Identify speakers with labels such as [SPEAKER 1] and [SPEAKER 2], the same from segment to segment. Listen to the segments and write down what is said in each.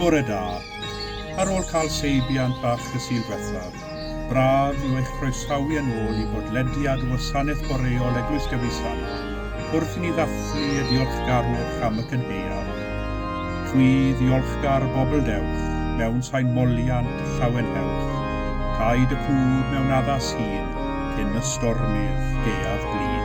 [SPEAKER 1] Bore da, ar ôl cael seibiant bach y sil diwethaf, braf yw eich croesawu yn ôl i bodlediad Gwasanaeth boreol Eglwys Dewi Sant, wrth i ni ddathlu y diolchgarwch am y cynhaeaf. Chwi ddiolchgar bobl dewch, mewn sain moliant llawen hewch, caid y cwd mewn addas hun, cyn y stormydd geaf blin.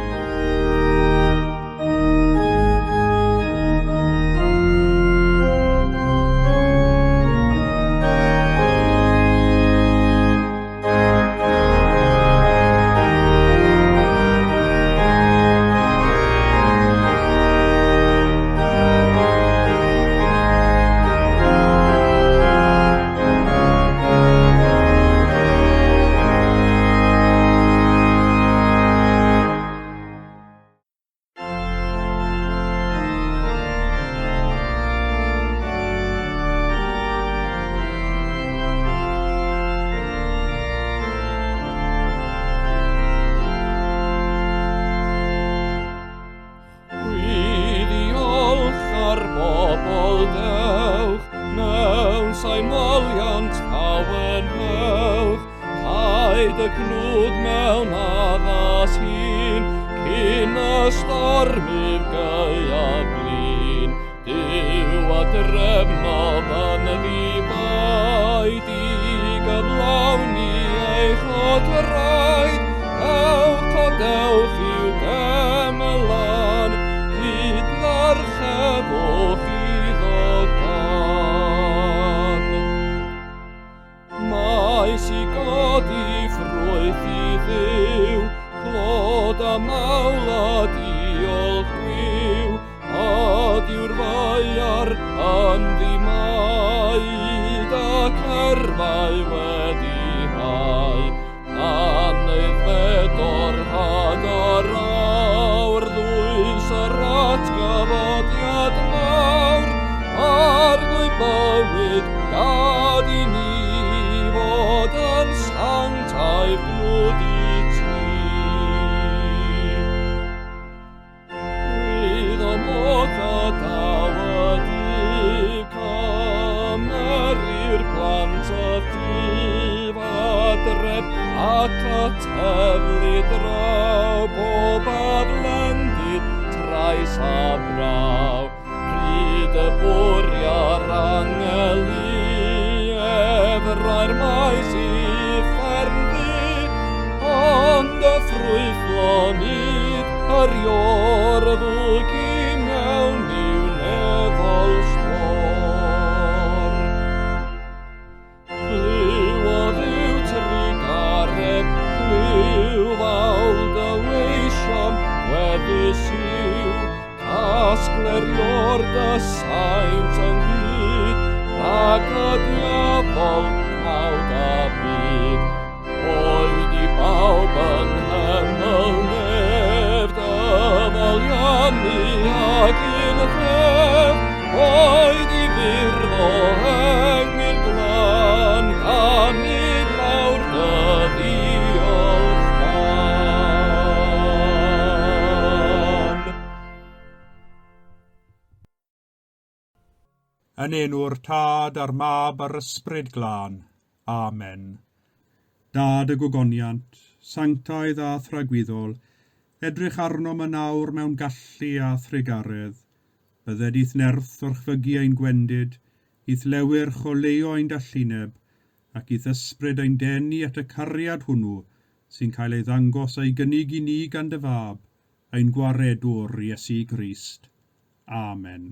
[SPEAKER 2] Sain moliant llawen hewch, caid y cnwd mewn addas hun, cyn y stormydd gaeaf blin. Dyw a drefnodd yn ddibaid i gyflawni eich odwraid, codewch i'w gemlan, hyd na'r chefwch iddo gan. Maes i godi ffrwyth i ddiw, clod a mawla diolch gwyw, a diw'r faiar yn ddimaid ac erfau wedi hau. Aneddfedor had ar awr, ddwys yr atgyfodiad mawr, ar glwy bywyd gad i ni fod yn Santaidd gnwd i ti. Wydd o mod a dawydydd, cymerir plant a ffydd adref, ac a teflu draw bob adlendid trais a braw. Pryd y bwriar angeli, efrau'r maes i ffermddi, ond y ffrwythlon nid yr iorddwg i mewn i'w neddol sgwr. Clywodd yw trigareb, clywawl dy weision, weddus yw, casgler ior dy saint ynghyd, ac y diafol cawd a byd. Oed i bawb yn hemel nef, dyfaliannu ac un ddef, oed i fyrdd o hengyr glan, gan i lawr dy ddiolch gan.
[SPEAKER 1] Yn enw'r Tad a'r Mab a'r Ysbryd Glân. Amen. Dad y Gwogoniant, sanctaidd a thragwyddol, edrych arnom yn nawr mewn gallu a thrigaredd, bydded i'th nerth o'r chfygu ein gwendid, i'th lewyrch o leo ein dallineb, ac i'th ysbryd ein denu at y cariad hwnnw, sy'n cael ei ddangos a'i gynnig i ni gan dy fab, ein gwaredwr Iesu Grist. Amen.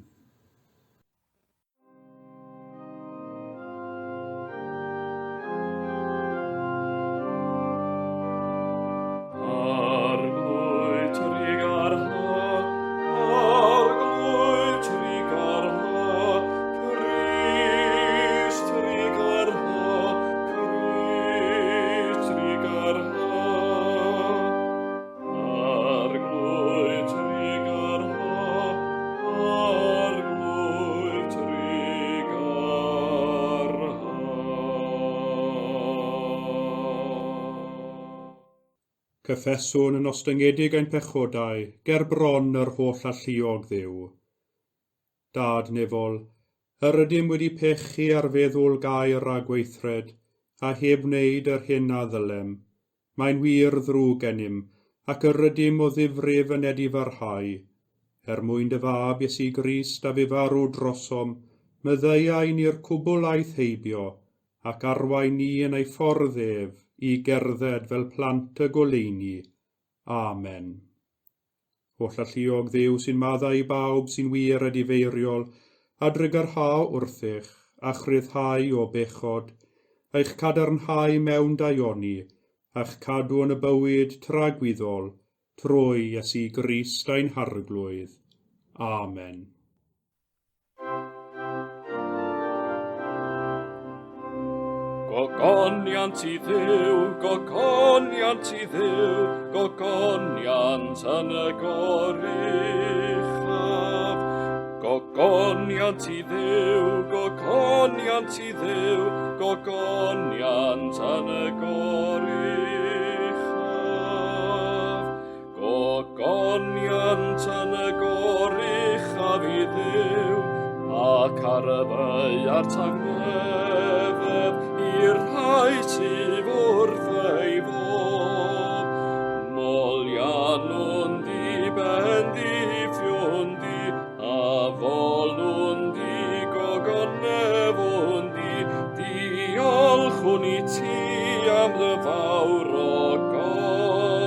[SPEAKER 1] Cyffeswn yn ostyngedig ein pechodau, ger bron yr holl alluog Dduw. Dad nefol, Yr ydym wedi pechu ar feddwl gair a gweithred, a heb wneud yr hyn a ddylem. Mae'n wir ddrwg gennym, ac yr ydym o ddifrif yn edifarhau. Mwyn dy fab Iesu Grist a fe farw drosom, meddaiau ni'r cwbwlaeth heibio, ac arwain ni yn ei ffordd ef i gerdded fel plant y goleuni. Amen. O llalluog Dduw sy'n maddau bawb sy'n wir a difeiriol, a drygarhau wrthych, a chryddhau o bechod, a'ch cadarnhau mewn daioni, a'ch cadw yn y bywyd tragwyddol, trwy Iesu Grist ein harglwydd. Amen.
[SPEAKER 2] Gogoniant i Dduw, gogoniant i Dduw, gogoniant yn y goruchaf. Gogoniant i Dduw, gogoniant i Dduw, gogoniant yn y goruchaf. Gogoniant yn y goruchaf i Dduw, ac ar y ddaear tangnefedd i'r rhai sydd wrth ei fod. Molian nhw'n di ben di ffiwn di, a volwn di gogonefwn di, diolchwn i ti am dy fawr ogoniant,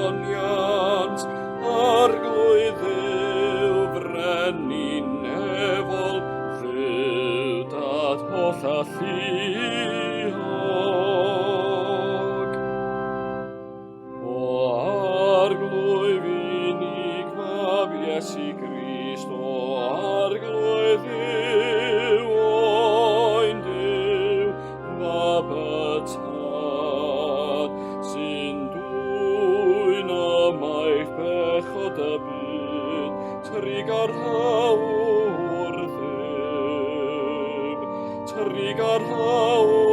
[SPEAKER 2] arglwydd Dduw frenin nefol, Dduw dad holl a lluog. O arglwydd unig fab Iesu Grist, o arglwydd Dduw o'n Dduw, fab y tad, sy'n dwyn amaeth bechod y byd, trigarhawr Dduw, trigarhawr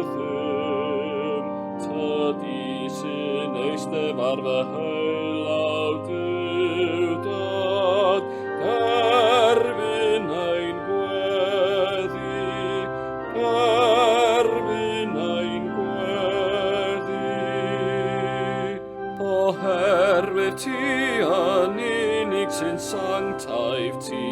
[SPEAKER 2] Dduw, tydi sy'n eistedd ar fy heilaw Dduw dad, derbyn ein gweddi, derbyn ein gweddi. Oherwydd ti yn unig sy'n sanctaeth, ti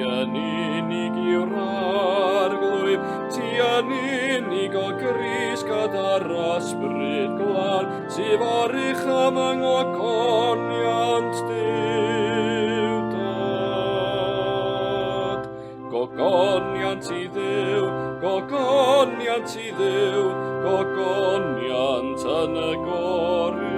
[SPEAKER 2] yn unig yw'r arglwydd, ti yn unig o Grist gyda'r ysbryd glân, sydd forych am yng ngogoniant Dduw dad. Gogoniant i Dduw, gogoniant i Dduw, gogoniant yn y goruchaf.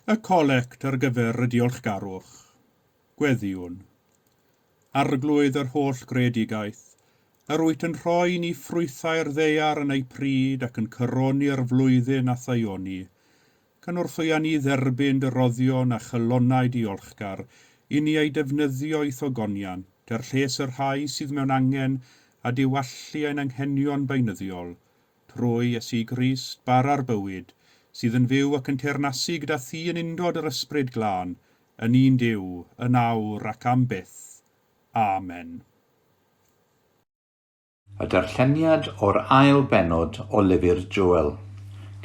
[SPEAKER 1] Y colect ar gyfer y diolchgarwch. Gweddiwn. Arglwydd yr holl greadigaeth, yr wyt yn rhoi ni ffrwythau'r ddeiar yn ei pryd ac yn cyroni'r flwyddyn a thaioni, cynorthwya ni dderbyn dy roddion a chylonau diolchgar, i ni ei defnyddio i thogoniant, lles yr rhai sydd mewn angen a diwallu ein anghenion beunyddiol, trwy Iesu Grist bara'r bywyd, sydd yn fyw ac yn teyrnasu gyda thi yn undod yr ysbryd glân, yn un Duw, yn awr ac am byth. Amen.
[SPEAKER 3] Y darlleniad o'r ail bennod o lyfr Joel,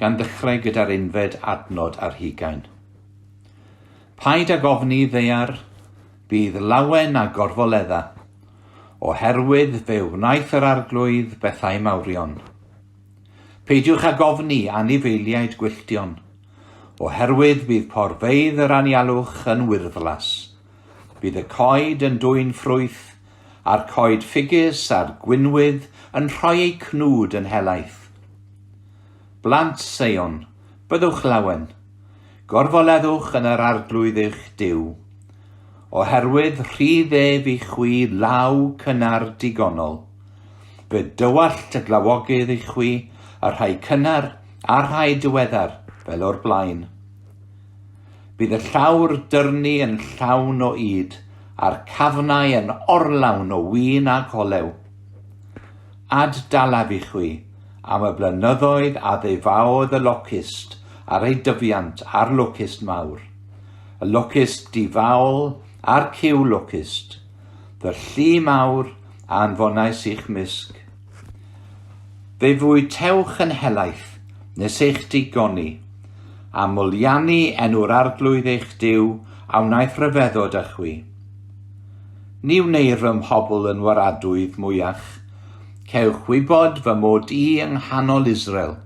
[SPEAKER 3] gan ddechrau gyda'r unfed adnod ar 20. Paid ag ofni ddeiar, bydd lawen a gorfoledda, oherwydd fe wnaeth yr arglwydd bethau mawrion. Peidiwch ag ofni anifeiliaid gwylltion, oherwydd bydd porfeidd yr anialwch yn wyrddlas. Bydd y coed yn dwyn ffrwyth, a'r coed ffigys a'r gwynwydd yn rhoi eu cnwd yn helaeth. Blant Seion, byddwch lawen, gorfoleddwch yn yr arglwydd eich Duw, oherwydd rhydd ef i chwi law cynnar digonol. Fe dywallt y glawogydd i chwi, a rhai cynnar a rhai diweddar fel o'r blaen. Bydd y llawr dyrnu yn llawn o yd, a'r cafnau yn orlawn o win a colew. Ad dalaf i chwi am y blynyddoedd a ddeifaodd y locust ar ei dyfiant a'r locust mawr, y locust difaol a'r ciw locust, fy llu mawr a anfonais i'ch misg. Fe fwy tewch yn helaeth nes eich digoni, a mwliannu enw'r arglwydd eich Duw a wnaeth rhyfeddod â chwi. Ni wneir fy mhobl yn waradwydd mwyach, cewch wybod fy mod i yng nghanol Israel,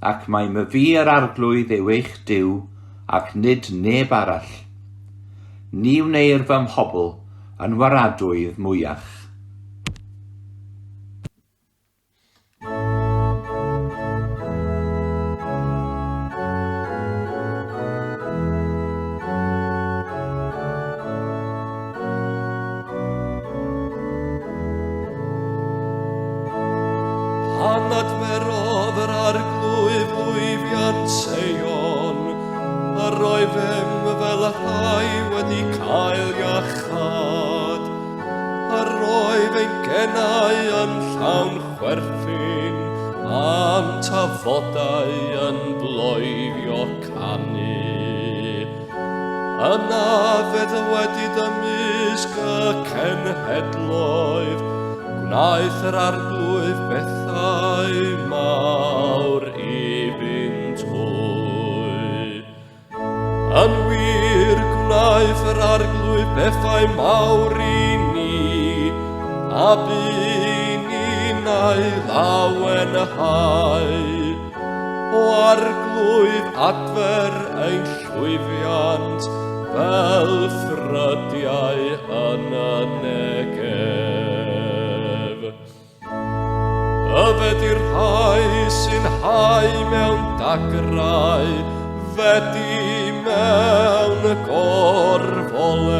[SPEAKER 3] ac mae my fi yr arglwydd yw eich Duw, ac nid neb arall. Ni wneir fy mhobl yn waradwydd mwyach.
[SPEAKER 2] Pan adferodd yr arglwydd lwyfiant Seion, yr roeddem fel y rhai wedi cael iachad. Yr roedd ein genau yn llawn chwerthin, am tafodau yn bloeddio canu. Yna fedd wedi dymysg y cenhedloedd, gwnaeth yr arglwydd bethau mawr i fynd hwy. Yn wir gwnaeth yr arglwydd bethau mawr i ni, a bu ni'n ei lawenhau. O arglwydd adfer ein llwyfiant, fel ffrydiau yn y Negev. Yfed i'r rhai sy'n hau mewn dagrau, fedi mewn gorfolef.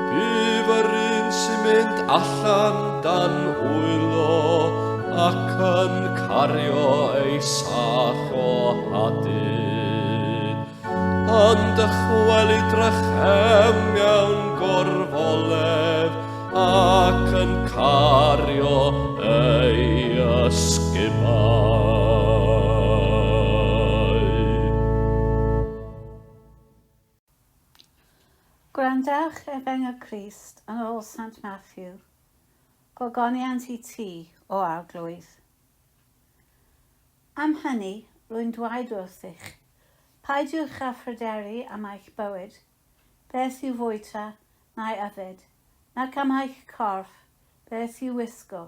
[SPEAKER 2] Bydd yr un sy'n mynd allan dan wylo, ac yn cario ei sach o hadyd. Yn dychwel i drychem mewn gorfolef, ac yn cario ei ysgubau.
[SPEAKER 4] Gwrandewch Efengyl Crist yn ôl Sant Matthew, gogoniant i ti o arglwydd. Am hynny, rwy'n dweud wrthych, paidiwch â phryderu am eich bywyd, beth yw fwyta neu yfed, nac am eich corff, beth yw wisgo.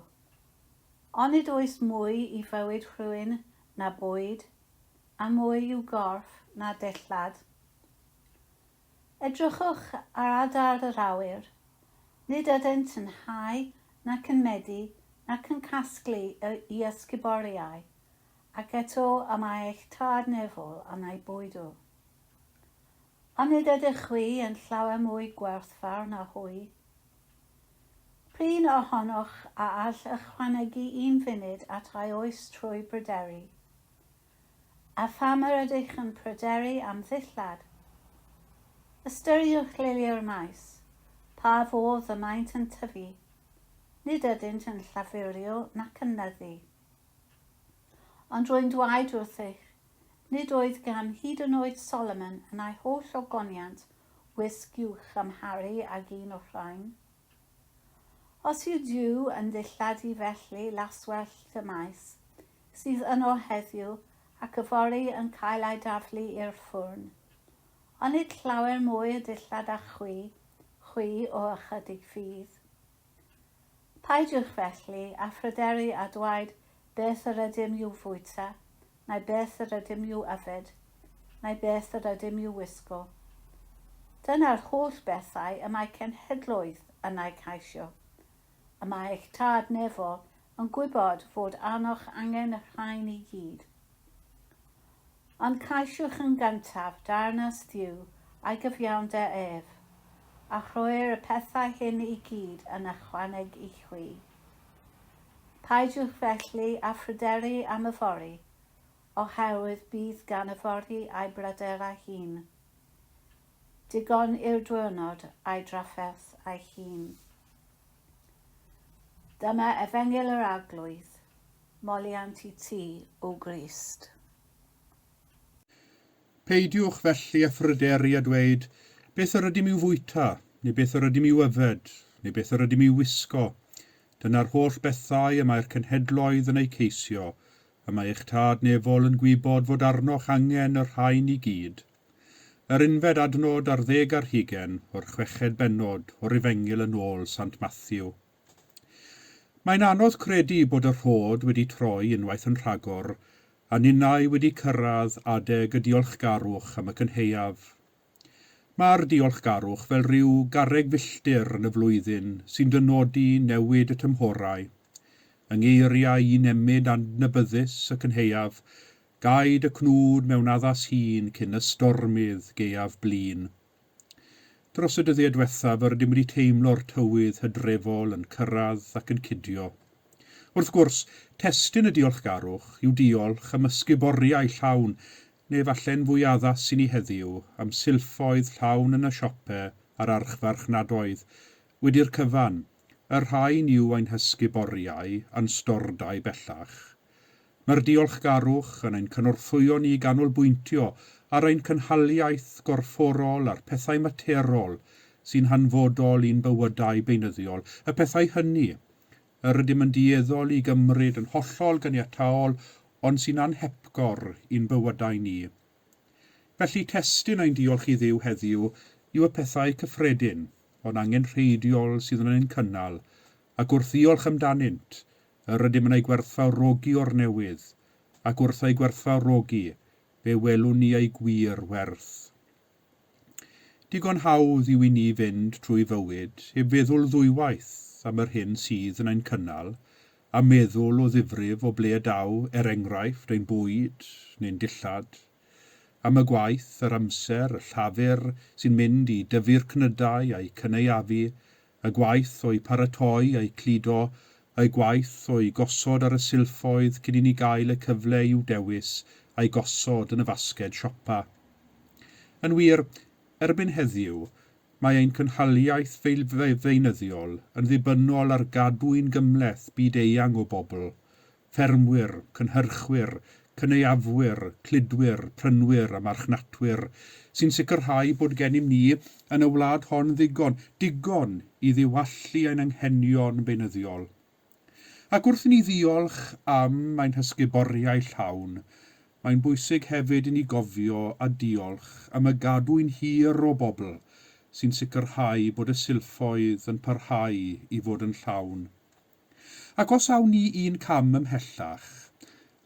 [SPEAKER 4] Onid oes mwy i fywyd rhywun na bwyd, a mwy yw gorff na dillad. Edrychwch ar adar yr awyr, nid ydynt yn hau nac yn medi nac yn casglu i ysguboriau, ac eto am eich tad nefol am ei bwydw. Onid ydych chwi yn llawer mwy gwerthfawr na hwy? Prin ohonoch a all ychwanegu un funud at ei oes trwy bryderu. A pham yr ydych yn pryderu am ddillad? Ystyriwch liliau'r maes, pa fodd y maent yn tyfu, nid ydynt yn llafurio nac yn nyddu. Ond rwy'n dweud wrthych, nid oedd gan hyd yn oed Solomon yn ei holl ogoniant wisg uwch amharu ag un o'r rhain. Os yw Duw yn dilladu felly laswellt y maes, sydd yno heddiw ac yfori yn cael ei daflu i'r ffwrn, ond nid llawer mwy y dillad â chwi o ychydig ffydd. Paidiwch felly a phryderu a dweud beth yr ydym yw fwyta, neu beth yr ydym yw yfed, neu beth yr ydym yw wisgo. Dyna'r holl bethau y mae cenhedloedd yn ei ceisio. Y mae eich tad nefol yn gwybod fod arnoch angen y rhain i gyd. Ond caisiwch yn gyntaf darnas Duw a'i gyfiawnder ef, a rhoi'r y pethau hyn i gyd yn ychwaneg i chwi. Paidiwch felly a phryderu am y fori, oherwydd bydd gan y ffordd a'i bryder a'i hun. Digon i'r diwrnod a'i drafferth a'i hun. Dyma Efengyl yr Eglwys, moliant i ti o Grist.
[SPEAKER 1] Peidiwch felly a phryderu a dweud, beth yr ydym i'w fwyta, neu beth yr ydym i'w yfed, neu beth yr ydym i'w wisgo. Dyna'r holl bethau y mae'r cenhedloedd yn eu ceisio, a mae eich tad nefol yn gwybod fod arnoch angen yr rhain i gyd. Yr unfed adnod ar 10 o'r 6 bennod o'r Efengyl yn ôl Sant Matthew. Mae'n anodd credu bod y rhod wedi troi unwaith yn rhagor, a ninnau wedi cyrraedd adeg y diolchgarwch am y Cynhaeaf. Mae'r diolchgarwch fel rhyw garreg filltir yn y flwyddyn sy'n dynodi newid y tymhorau. Yng ngeiriau un emyd adnabyddus y Cynhaeaf, gaid y cnwd mewn addas hun cyn y stormydd gaeaf blin. Dros y dyddiau diwethaf yr ydym wedi teimlo'r tywydd hydrefol yn cyrraedd ac yn cydio. Wrth gwrs, testyn y diolchgarwch yw diolch am ysguboriau llawn, neu falle'n fwy addas i ni heddiw, am silffoedd llawn yn y siopau a'r archfarchnadoedd, wedi'r cyfan, y rhain yw ein hysguboriau a'n stordau bellach. Mae'r diolchgarwch yn ein cynorthwyo ni ganolbwyntio ar ein cynhaliaeth gorfforol a'r pethau materol sy'n hanfodol i'n bywydau beunyddiol. Y pethau hynny, yr ydym yn dieddol i gymryd yn hollol ganiataol, ond sy'n anhepgor i'n bywydau ni. Felly testyn ein diolch i Dduw heddiw yw y pethau cyffredin, ond angen rheidiol sydd yn ein cynnal, ac wrth ddiolch amdanynt, yr ydym yn ei gwerthfawrogi o'r newydd, ac wrth ei gwerthfawrogi, fe welwn ni ei gwir werth. Digon hawdd yw i ni fynd trwy fywyd heb feddwl ddwywaith am yr hyn sydd yn ein cynnal, a meddwl o ddifrif o ble daw, enghraifft, ein bwyd neu'n dillad, am y gwaith, yr amser, y llafur sy'n mynd i dyfu'r cnydau a'i cyneuafu, y gwaith o'i paratoi a'i cludo, y gwaith o'i gosod ar y silffoedd cyn i ni gael y cyfle i'w dewis a'i gosod yn y fasged siopa. Yn wir, erbyn heddiw, mae ein cynhaliaeth feunyddiol yn ddibynnol ar gadw'n gymleth byd-eang o bobl, ffermwyr, cynhyrchwyr, cyneuafwyr, cludwyr, prynwyr a marchnatwyr, sy'n sicrhau bod gennym ni yn y wlad hon digon i ddiwallu ein anghenion beunyddiol. Ac wrth i ni ddiolch am ein hysguboriau llawn, mae'n bwysig hefyd i ni gofio a diolch am y gadw'n hir o bobl sy'n sicrhau bod y silffoedd yn parhau i fod yn llawn. Ac os awn ni un cam ymhellach,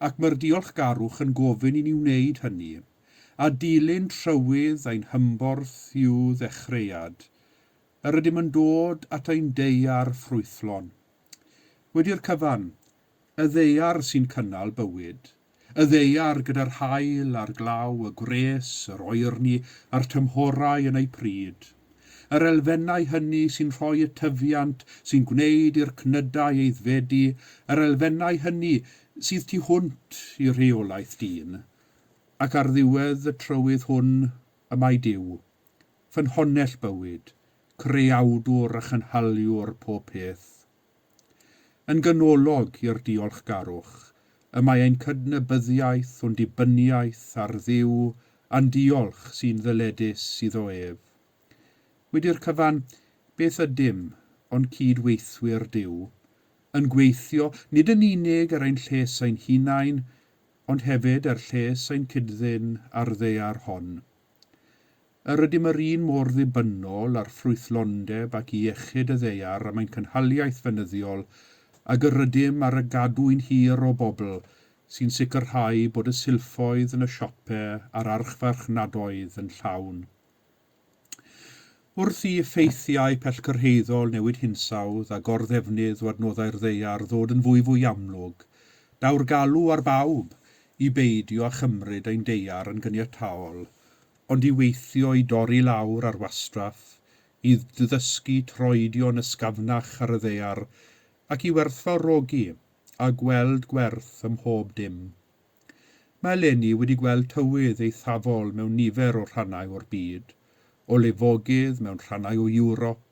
[SPEAKER 1] ac mae'r diolchgarwch yn gofyn i ni wneud hynny, a dilyn trywydd ein hymborth i'w ddechreuad, yr ydym yn dod at ein deiar ffrwythlon. Wedi'r cyfan, y ddeiar sy'n cynnal bywyd, y ddeiar gyda'r haul a'r glaw, y gres, yr oerni a'r tymhorau yn ei pryd. Yr elfennau hynny sy'n rhoi y tyfiant sy'n gwneud i'r cnydau eiddfedu, yr elfennau hynny sydd tu hwnt i'r rheolaeth dyn, ac ar ddiwedd y trywydd hwn y mae Duw, ffynhonnell bywyd, creawdwr a chynhaliwr pob peth. Yn ganolog i'r diolchgarwch, y mae ein cydnabyddiaeth o'n dibyniaeth ar Dduw a'n diolch sy'n ddyledus iddo ef. Wedi'r cyfan, beth ydym ond cydweithwyr Duw, yn gweithio nid yn unig ar ein lles ein hunain, ond hefyd ar lles ein cyddyn ar ddeiar hon. Yr ydym yr un mor ddibynnol ar ffrwythlondeb ac i iechyd y ddeiar am ein cynhaliaeth fenyddiol, ac yr ydym ar y gadw'n hir o bobl sy'n sicrhau bod y silffoedd yn y siopau a'r archfarchnadoedd yn llawn. Wrth i effeithiau pellgyrhaeddol newid hinsawdd a gorddefnydd o adnoddau'r ddeiar ddod yn fwy amlwg, daw'r galw ar bawb i beidio a chymryd ein deiar yn gyniataol, ond i weithio i dorri lawr ar wastraff, i ddysgu troedio'n ysgafnach ar y ddeiar, ac i werthfawrogi a gweld gwerth ym mhob dim. Mae eleni wedi gweld tywydd eithafol mewn nifer o rhannau o'r byd, o lefogydd mewn rhannau o Ewrop,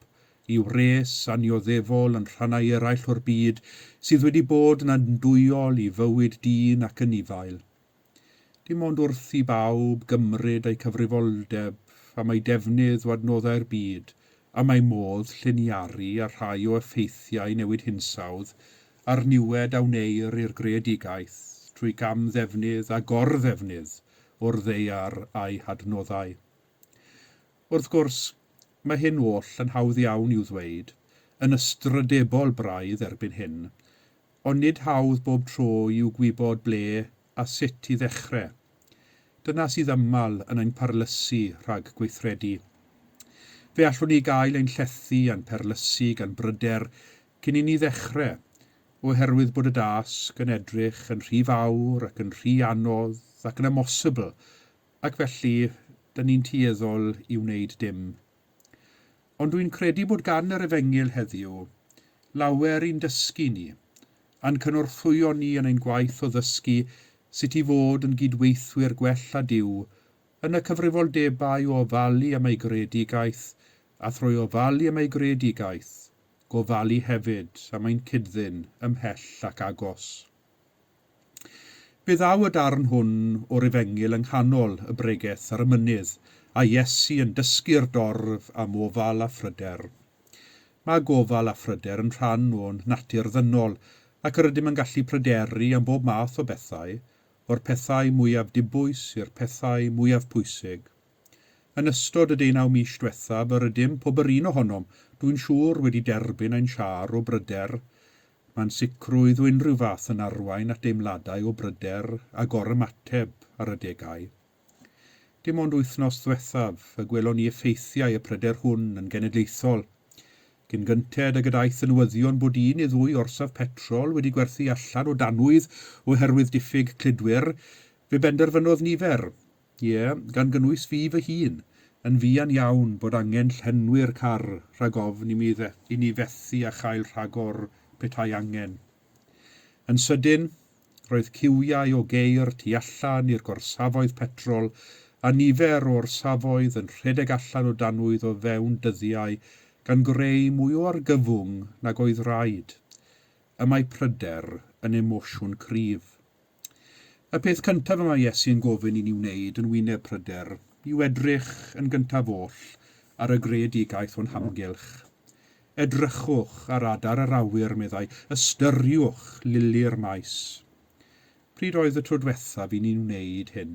[SPEAKER 1] i'w res anioddefol yn rhannau eraill o'r byd sydd wedi bod yn andwyol i fywyd dyn ac yn ifael. Dim ond wrth i bawb gymryd eu cyfrifoldeb am ei defnydd o adnoddau'r byd, am ei modd lliniaru a rhai o effeithiau newid hinsawdd a'r niwed a wneir i'r greadigaeth trwy gamddefnydd a gorddefnydd o'r ddeiar a'i hadnoddau. Wrth gwrs, mae hyn oll yn hawdd iawn i'w ddweud, yn ystrydebol braidd erbyn hyn, ond nid hawdd bob tro i'w gwybod ble a sut i ddechrau. Dyna sydd ymal yn ein parlysu rhag gweithredu. Fe allwn ni gael ein llethu a'n perlysu gan bryder cyn i ni ddechrau, oherwydd bod y dasg yn edrych yn rhy fawr ac yn rhy anodd ac yn amosibl, ac felly dyn ni'n tueddol i wneud dim. Ond dwi'n credu bod gan yr Efengyl heddiw lawer i'n dysgu ni, a'n cynorthwyo ni yn ein gwaith o ddysgu sut i fod yn gydweithwyr gwell a Duw yn y cyfrifoldebau o ofalu am ei greadigaeth a thrwy ofalu am ei greadigaeth, gofalu hefyd am ein cydddyn ymhell ac agos. Fe ddaw y darn hwn o'r Efengyl yng nghanol y bregaeth ar y mynydd, a Iesu yn dysgu'r dorf am ofal a phryder. Mae gofal a phryder yn rhan o'n natur ddynol, ac yr ydym yn gallu pryderu am bob math o bethau, o'r pethau mwyaf dibwys i'r pethau mwyaf pwysig. Yn ystod y 19 mis diwethaf, yr ydym pob yr un ohonom, dwi'n siŵr wedi derbyn ein siar o bryder. Mae'n sicrwydd o unrhyw fath yn arwain at deimladau o bryder a gorymateb ar y degau. Dim ond wythnos ddiwethaf y gwelon ni effeithiau y pryder hwn yn genedlaethol. Cyn gynted y gydaeth y newyddion bod un neu ddwy orsaf petrol wedi gwerthu allan o danwydd oherwydd diffyg cludwyr, fe benderfynodd nifer, gan gynnwys fi fy hun, yn fuan iawn bod angen llenwi'r car rhag ofn i ni fethu a chael rhagor petai angen. Yn sydyn, roedd ciwiau o geir tu allan i'r gorsafoedd petrol a nifer o'r safoedd yn rhedeg allan o danwydd o fewn dyddiau gan greu mwy o argyfwng nag oedd rhaid. Y mae pryder yn emosiwn cryf. Y peth cyntaf y mae Iesu'n gofyn i ni wneud yn wyneb pryder yw edrych yn gyntaf oll ar y greadigaeth o'n hamgylch. Edrychwch ar adar yr awyr, meddai, ystyriwch lili'r maes. Pryd oedd y tro diwethaf i ni'n wneud hyn?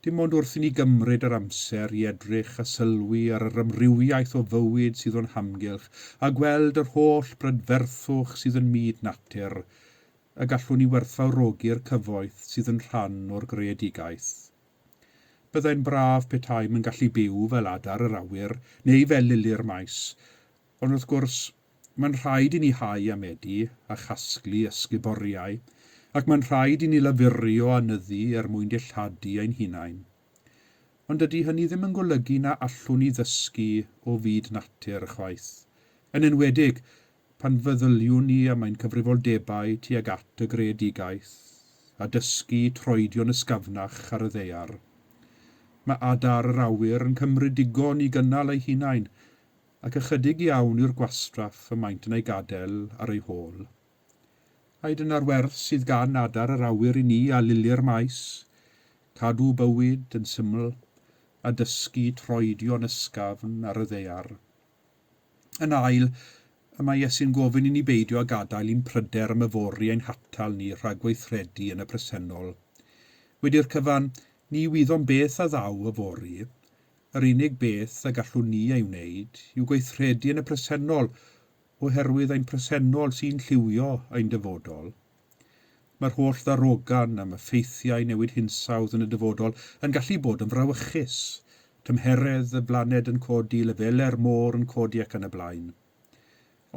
[SPEAKER 1] Dim ond wrth i ni gymryd yr amser i edrych a sylwi ar yr ymrywiaeth o fywyd sydd o'n hamgylch a gweld yr holl brydferthwch sydd yn myd natur, a gallwn ni werthfawrogi'r cyfoeth sydd yn rhan o'r greadigaeth. Byddai'n braf petai'n gallu byw fel adar yr awyr neu fel lili'r maes, ond wrth gwrs mae'n rhaid i ni hau amedu a chasglu ysguboriau, ac mae'n rhaid i ni lafurio a nyddu mwyn dilladu ein hunain. Ond dydy hynny ddim yn golygu na allwn ni ddysgu o fyd natur chwaith. Yn enwedig, pan feddyliwn ni am ein cyfrifoldebau tuag at y greadigaeth, a dysgu troedion ysgafnach ar y ddeiar. Mae adar yr awyr yn cymryd digon i gynnal ei hunain, ac ychydig iawn yw'r gwastraff y maent yn ei gadael ar ei hôl. A dyna'r werth sydd gan adar yr awyr i ni a lili'r maes, cadw bywyd yn syml a dysgu troedion ysgafn ar y ddeiar. Yn ail, mae Iesu'n gofyn i ni beidio a gadael i'n pryder am yfori ein hatal ni rhag gweithredu yn y presennol. Wedi'r cyfan, ni wyddom beth a ddaw yfori. Yr unig beth a gallwn ni ei wneud yw gweithredu yn y presennol, oherwydd ein presennol sy'n lliwio ein dyfodol. Mae'r holl ddarogan am effeithiau newid hinsawdd yn y dyfodol yn gallu bod yn frawychus, tymheredd y blaned yn codi, lefelau'r môr yn codi ac yn y blaen.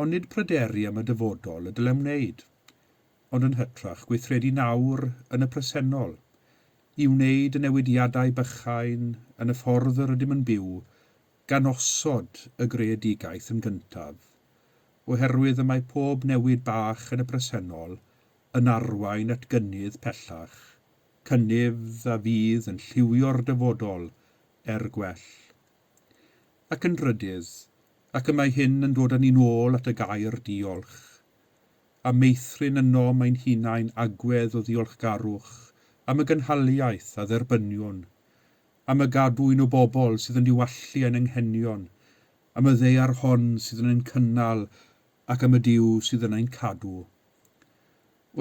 [SPEAKER 1] Ond nid pryderu am y dyfodol y dylem wneud, ond yn hytrach gweithredu nawr yn y presennol, i wneud y newidiadau bychain yn y ffordd yr ydym yn byw, gan osod y greadigaeth yn gyntaf, oherwydd y mae pob newid bach yn y presennol yn arwain at gynnydd pellach cynnydd a fydd yn lliwio'r dyfodol gwell. Ac yn drydydd, ac y mae hyn yn dod â ni nôl at y gair diolch. A meithrin yno mae'n hunain agwedd o ddiolchgarwch, am y gynhaliaeth a dderbynion, am y gadwyn o bobl sydd yn diwallu ein anghenion, am y ddeiar hon sydd yn ein cynnal ac am y diw sydd yn ein cadw.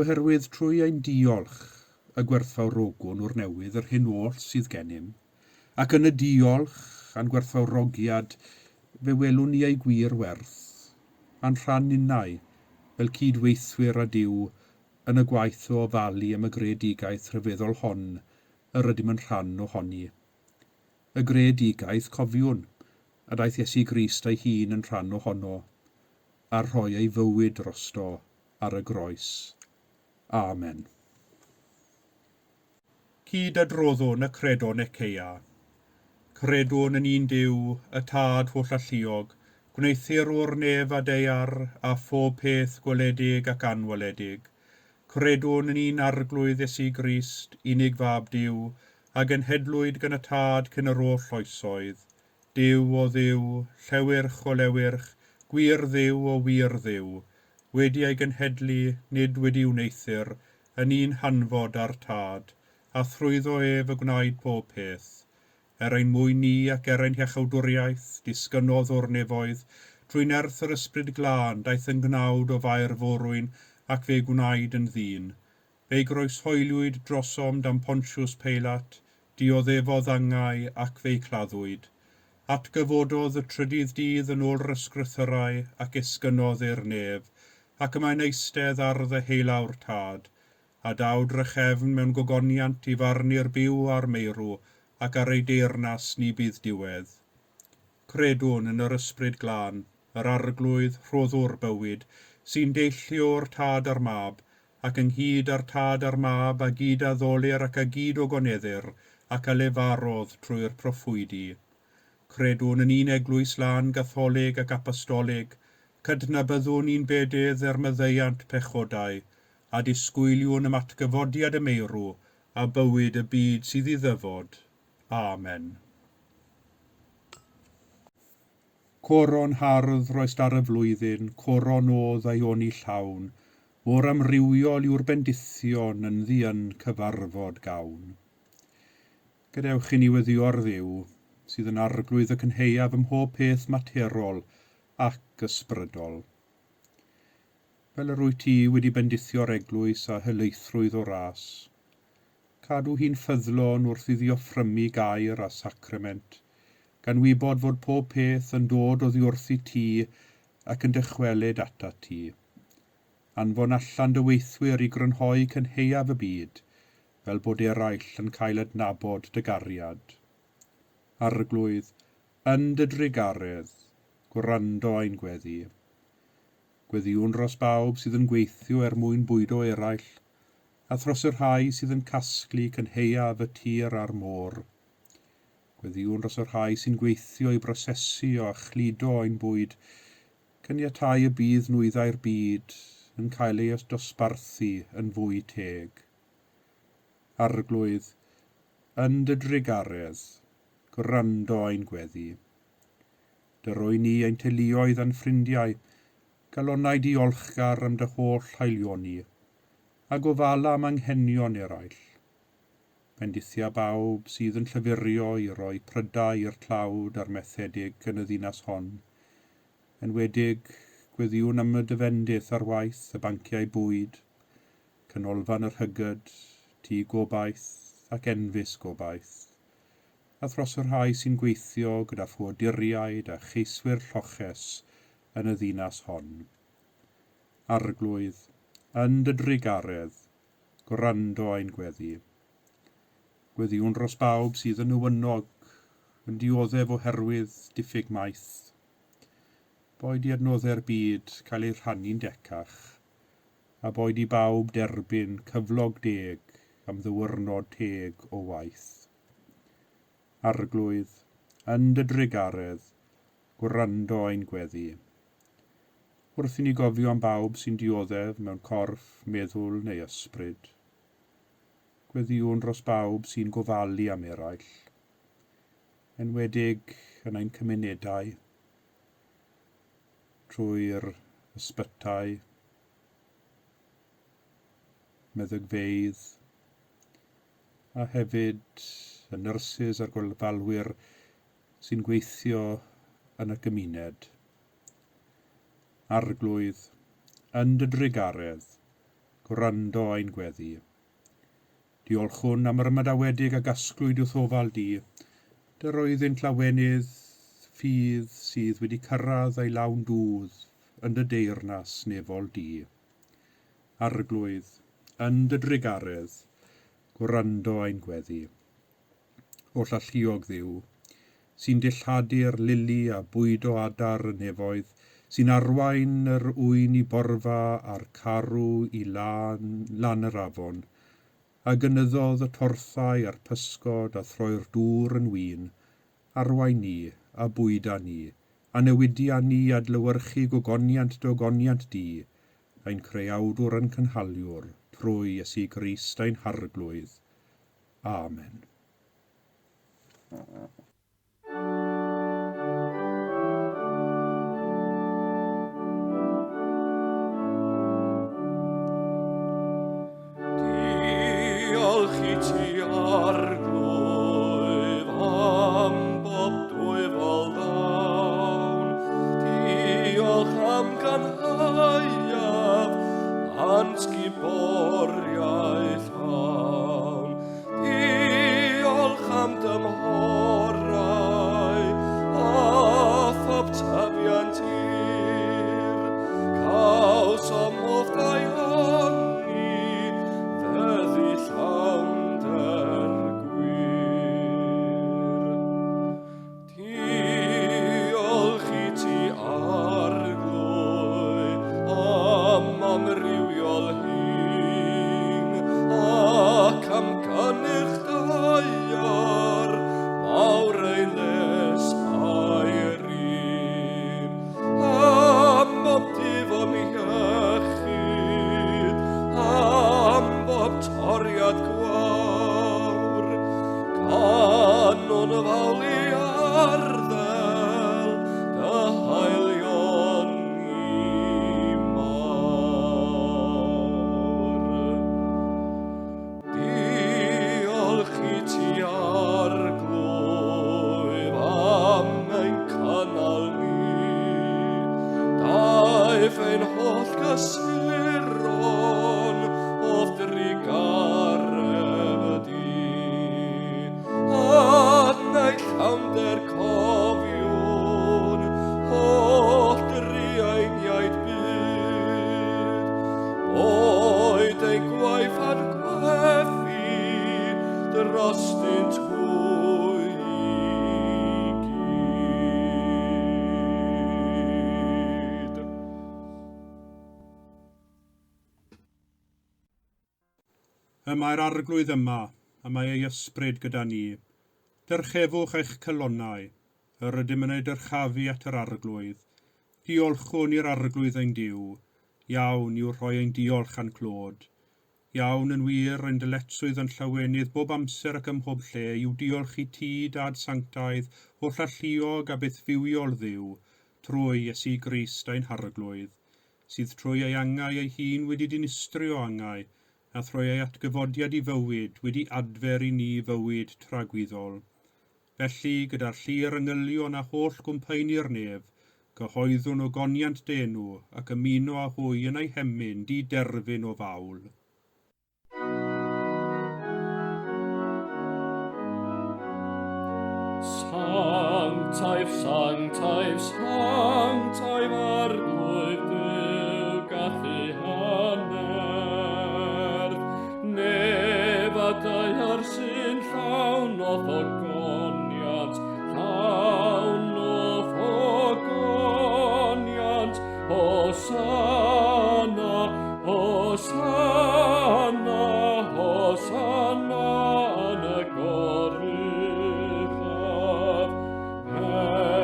[SPEAKER 1] Oherwydd trwy ein diolch y gwerthfawrogwn o'r newydd yr hyn oll sydd gennym, ac yn y diolch a'n gwerthfawrogiad fe welwn ni ei gwir werth, a'n rhan ninnau fel cydweithwyr a diw yn y gwaith o ofalu am y greadigaeth rhyfeddol hon yr ydym yn rhan ohoni. Y greadigaeth cofiwn, a daeth Iesu Grist ei hun yn rhan ohono, a rhoi ei fywyd drosto ar y groes. Amen. Cyd adroddwn y credon Eceia. Credwn yn un Duw, y Tad holl alluog, gwneithir o'r nef a deiar a phob peth gweledig ac anweledig. Credwn yn un arglwydd Iesu Grist, unig fab Duw, a genhedlwyd gan y Tad cyn yr oll oesoedd. Duw o dduw, llewyrch o lewyrch, gwir dduw o wir dduw, wedi ei genhedlu, nid wedi wneithir, yn un hanfod ar Tad, a thrwyddo ef y gwnaed pob peth. Ein mwyn ni ac ein hiachawdwriaeth, disgynodd o'r nefoedd, trwy nerth yr ysbryd glân daeth yn gnawd o fair forwyn ac fe gwnaed yn ddyn. Fe groeshoeliwyd drosom dan Pontiws Peilat, dioddefodd angau ac fe claddwyd. Atgyfododd y trydydd dydd yn ôl ysgrythyrau ac esgynodd i'r nef, ac yma'n eistedd ar ddy heilawr Tad, a dawd rychefn mewn gogoniant i farnu'r byw a'r meirw, ac ar ei deyrnas ni bydd diwedd. Credwn yn yr ysbryd glân, yr arglwydd rhoddwr bywyd, sy'n deillio'r Tad a'r mab, ac ynghyd â'r Tad a'r mab a gyd a ddolir ac a gyd o goneddir, ac a lefarodd trwy'r proffwydi. Credwn yn un eglwys lan gatholig ac apostolig, cydnabyddwn un bedydd myddeiant pechodau, a disgwyliwn ym atgyfodiad y meirw a bywyd y byd sydd i ddyfod. Amen. Coron hardd roes dar y flwyddyn, coron odd ei oni llawn, mor amrywiol yw'r bendithion yn ddian cyfarfod gawn. Gadewch i ni weddio'r Dduw, sydd yn arglwydd y Cynhaeaf ym mhob peth materol ac ysbrydol. Fel yr wyt ti wedi bendithio'r eglwys a hyleithrwydd o ras. Cadw hi'n ffyddlon wrth iddi offrymu gair a sacrament, gan wybod fod pob peth yn dod oddi wrth i ti ac yn dychwelyd ata ti. Anfon allan dy weithwyr i grynhoi Cynhaeaf y byd, fel bod eraill yn cael adnabod dy gariad. Arglwydd, yn dy drigaredd, gwrando ein gweddi. Gweddiwn dros bawb sydd yn gweithio mwyn bwydo eraill, a thros yr rhai sydd yn casglu Cynhaeaf y tir a'r môr. Gweddiwn dros yr rhai sy'n gweithio i brosesu a chludo ein bwyd, caniatáu y bydd nwyddau'r byd yn cael ei dosbarthu yn fwy teg. Arglwydd, yn dy drigaredd, gwrando ein gweddi. Dyrwy ni ein teuluoedd a'n ffrindiau, galonnau diolchgar am dy holl haelioni, a gofala am anghenion eraill. Bendithia bawb sydd yn llyfurio i roi prydau i'r tlawd a'r methedig yn y ddinas hon. Enwedig, gweddiwn am y dyfendith ar waith y banciau bwyd, canolfan yr hygyd, tŷ gobaith ac enfys gobaith. A thros yr rhai sy'n gweithio gyda ffwoduriaid a cheiswyr lloches yn y ddinas hon. Arglwydd, yn dy drigaredd, gwrando ein gweddi. Gweddiwn dros bawb sydd yn ywynog, yn dioddef oherwydd diffyg maith. Boed i adnoddau'r byd cael ei rhannu'n decach, a boed i bawb derbyn cyflog deg am ddywyrnod teg o waith. Arglwydd, yn dy drigaredd, gwrando ein gweddi. Wrth i ni gofio am bawb sy'n dioddef mewn corff, meddwl neu ysbryd. Gweddiwn dros bawb sy'n gofalu am eraill, enwedig yn ein cymunedau, trwy'r ysbytau, meddygfeydd, a hefyd y nyrsys a'r gofalwyr sy'n gweithio yn y gymuned. Arglwydd, yn dy drigaredd, gwrando ein gweddi. Diolchwn am yr ymadawiedig a gasglwyd wrth ofal di, dy roeddynt lawenydd ffydd sydd wedi cyrraedd ei lawn dŵdd yn dy deyrnas nefol di. Arglwydd, yn dy drigaredd, gwrando ein gweddi. O llalluog Dduw, sy'n dilladu'r lili a bwydo adar y nefoedd, sy'n arwain yr ŵyn i borfa a'r carw i lan yr afon, a gynyddodd y torthau a'r pysgod a throi'r dŵr yn wyn, arwain ni a bwyda ni, a newidia ni adlywyrchu gogoniant di, ein creuawdwr yn cynhaliwr, trwy Iesu Grist ein harglwydd. Amen.
[SPEAKER 2] Diolch i ti arglwydd am bob dwyfol ddawn. Diolch am ganhaiaf ans giboriaeth hawn. Diolch am dymhorau a phob tyfiant hir. Caws o modd dau honni fyddi llawnder gwir. Diolch i ti arglwydd am amrywiol hyn ac am gynnyrch daiar mawr eiles airin. Am bob difon iechyd, am bob toriad gwawr, canon fawli arddel dy haelion i mawr. Diolch i ti arglwydd am ein cynnal ni, daeth ein holl gysuron o drigaredd di. Adnau llawnder cofiwn, holl driainiaid byd, boed ein gwaith a'r gweffi drostynt hwy i gyd.
[SPEAKER 1] Y mae'r arglwydd yma, a mae ei ysbryd gyda ni. Dyrchefwch eich cylonau, yr ydym yn ei dyrchafu at yr arglwydd. Diolchwn i'r arglwydd ein Duw, iawn i'w rhoi ein diolch a'n clod. Iawn yn wir ein dyletswydd yn llawenydd bob amser ac ym mhob lle i'w diolch i ti, Dad Sanctaidd, o llalluog a byth fywiol Dduw, trwy Iesu Grist ein harglwydd, sydd trwy ei angau ei hun wedi dinistrio angau, a thrwy ei atgyfodiad i fywyd wedi adfer i ni fywyd tragwyddol. Felly, gyda'r llir ynghylion a holl gwmpaeni'r nef, gyhoeddwn o goniant denw ac ymuno â hwy yn ei hemyn di-derfyn o fawl.
[SPEAKER 2] Sanctaeaf, sanctaeaf, sanctaeaf arglwydd Duw gath ei hanner. Nefadau sy'n llawn o ddogoniant, llawn o ddogoniant. Hosanna, Hosanna, Hosanna yn y goruchaf.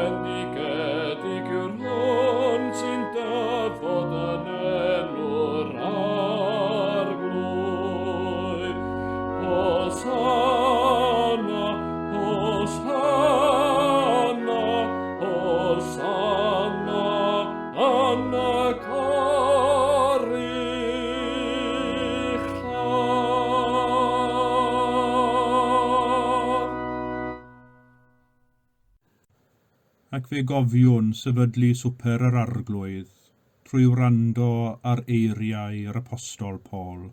[SPEAKER 2] Bendigedig yw'r hwn
[SPEAKER 1] ac fe gofiwn sefydlu swper yr arglwydd trwy wrando ar eiriau'r apostol Paul.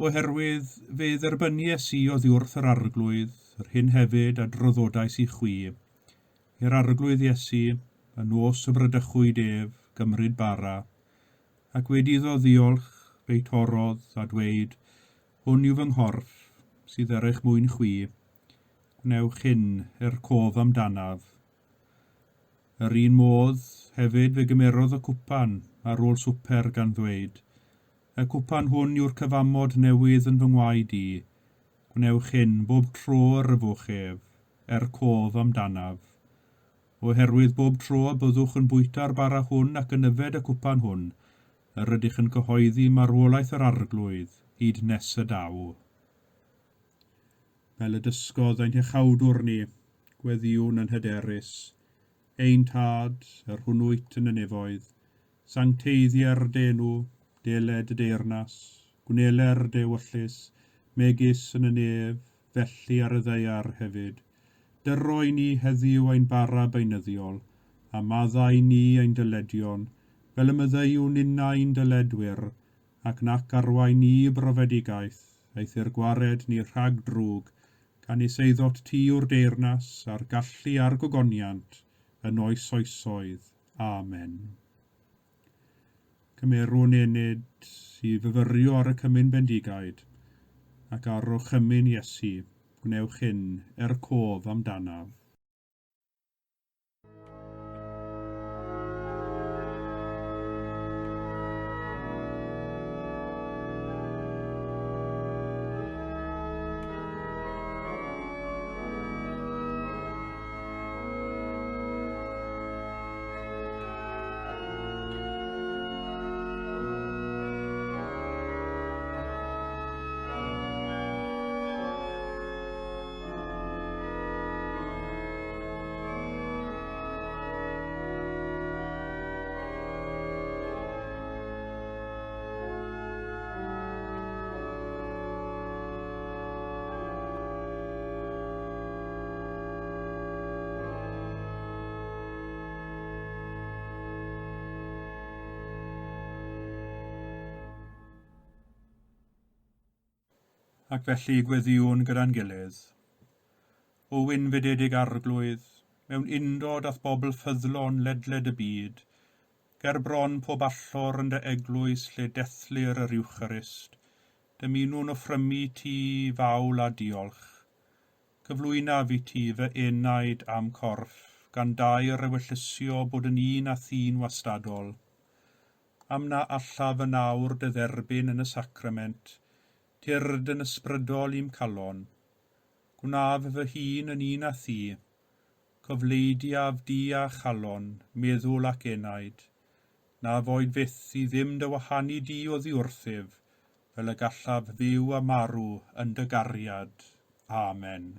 [SPEAKER 1] Oherwydd fe dderbynies i oddi wrth yr arglwydd, yr hyn hefyd a droddodais i chwi, i'r arglwydd Iesu, y nos y brydychwyd ef, gymryd bara, ac wedi iddo ddiolch fe'i torodd a dweud, hwn yw fy nghorff, sydd ar eich mwyn chwi, gwnewch hyn cof amdanaf. Yr un modd hefyd fe gymerodd y cwpan ar ôl swper gan ddweud, y cwpan hwn yw'r cyfamod newydd yn fy ngwaed i, gwnewch hyn bob tro yr yfwch ef, cof amdanaf. Oherwydd bob tro byddwch yn bwyta'r bara hwn ac yn yfed y cwpan hwn, yr ydych yn cyhoeddi marwolaeth yr arglwydd hyd nes y daw. Fel y dysgodd ein hechawdwr ni, gweddiwn yn hyderus, ein tad, yr hwnnwyt yn y nefoedd, sancteiddiau'r denw, deled y deyrnas, gwneler dewyllus, megis yn y nef, felly ar y ddeiar hefyd. Dyroi ni heddiw ein bara beunyddiol, a maddau ni ein dyledion, fel y myddeiwn unain dyledwyr, ac nac arwain ni brofedigaeth, eithir gwared ni rhag drwg, gan is eiddot ti o'r deyrnas a'r gallu a'r gogoniant, yn oes oesoedd. Amen. Cymerwn enid i fyfyrio ar y cymyn bendigaid, ac ar o chymyn Iesu, gwnewch hyn cof amdanaf. Ac felly gweddiwn gyda'n gilydd. O wynfededig arglwydd, mewn undod ath bobl ffyddlon ledled y byd, ger bron pob allor yn dy eglwys lle dethlir yr Iwcharist, dymunwn offrymu ti fawl a diolch. Cyflwyna fi ti fy enaid am corff, gan dair ewyllysio bod yn un a thyn wastadol. Am na alla fy nawr dy dderbyn yn y sacrament, tyrd yn ysbrydol i'm calon. Gwnaf fy hun yn un a thi, cofleidiaf di a chalon, meddwl ac enaid. Na foed fyth i ddim dy wahanu di o ddiwrthyf, fel y gallaf fyw a marw yn dy gariad. Amen.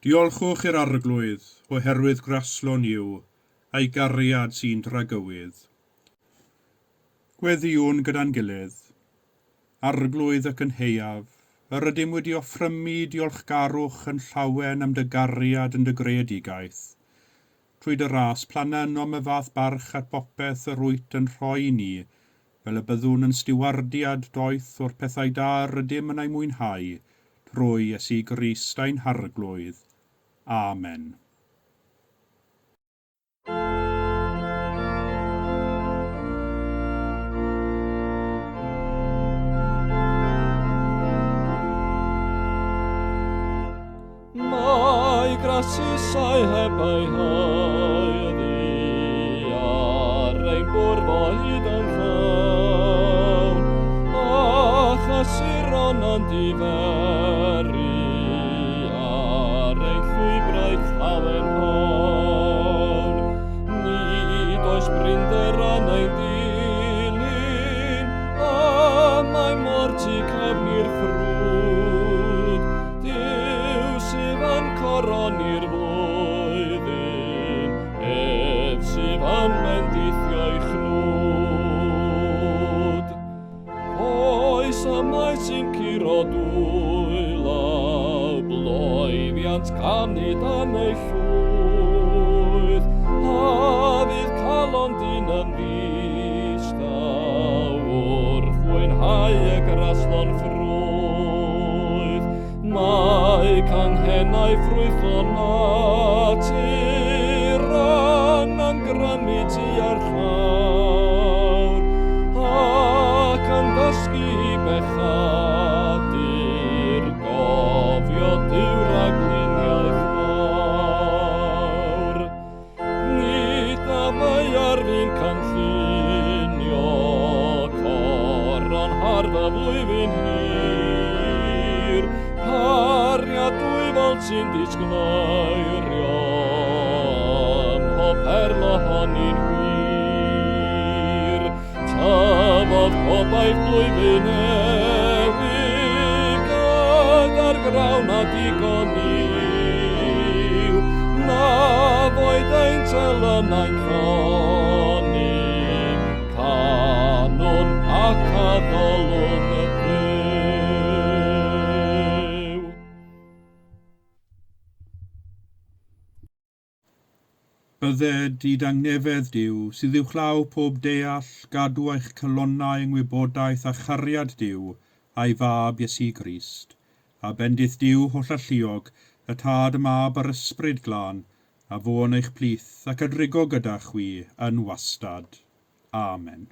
[SPEAKER 1] Diolchwch i'r arglwydd, oherwydd graslon yw, a'i gariad sy'n dragywydd. Gweddiwn gyda'n gilydd, arglwydd ac yn heiaf, yr ydym wedi offrymu diolchgarwch yn llawen am dy gariad yn dy greadigaeth. Trwy dy ras planen om y fath barch at bopeth yr wyt yn rhoi ni, fel y byddwn yn stiwardiad doeth o'r pethau da rydym yn ei mwynhau, trwy Iesu Grist ein harglwydd. Amen.
[SPEAKER 2] Mae grasysau heb ei haeddi ar ein bwrfo hyd yn llawn, a chasuron yn diferu ar ein llwybrau llawen hon. Nid oes brinder yn ein dilyn, a mae mor tu cefnir ffrwd, sydd yn coron i'r flwyddyn, sydd yn bendithio'i chnwd. Oes yma sy'n curo dwylaw, bloeddiant canid yn ei llwyth, a fydd calon dyn yn ddistaw, wrth fwynhau y graslon ffrwyth. Mae canghennau ffrwyth o natur yn grymu tu ar llawr, ac yn dysgu i bechadur gofio Duw ragluniaeth mawr. Nid na mae ar fi'n cynllunio coron harfa flwyddyn hir, Hariad dwyfol sy'n disglairio ym mhob perlo honi'n wir. Tafodd gobaith blwyddyn newydd gyda'r grawn a digon i'w, na foed ein telynau'n chroni, canwn ac addolwn y
[SPEAKER 1] Bydded i dangnefedd Duw sydd uwchlaw pob deall, gadw eich calonnau yng ngwybodaeth a chariad Duw a'i fab Iesu Grist, a bendith Duw holl alluog, y tad y mab a'r ysbryd glân, a fo yn eich plith ac adrigo gyda chwi yn wastad. Amen.